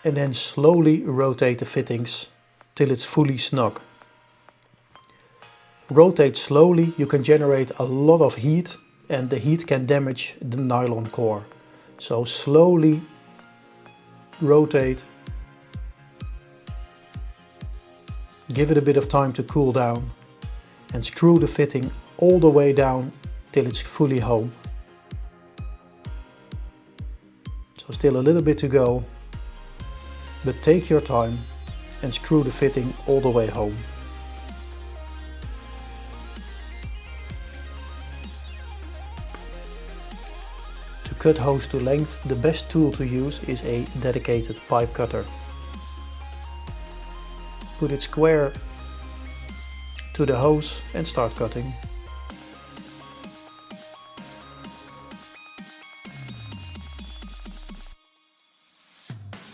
and then slowly rotate the fittings till it's fully snug. Rotate slowly, you can generate a lot of heat and the heat can damage the nylon core. So slowly rotate, give it a bit of time to cool down and screw the fitting all the way down till it's fully home. So still a little bit to go, but take your time and screw the fitting all the way home. To cut hose to length, the best tool to use is a dedicated pipe cutter. Put it square to the hose and start cutting.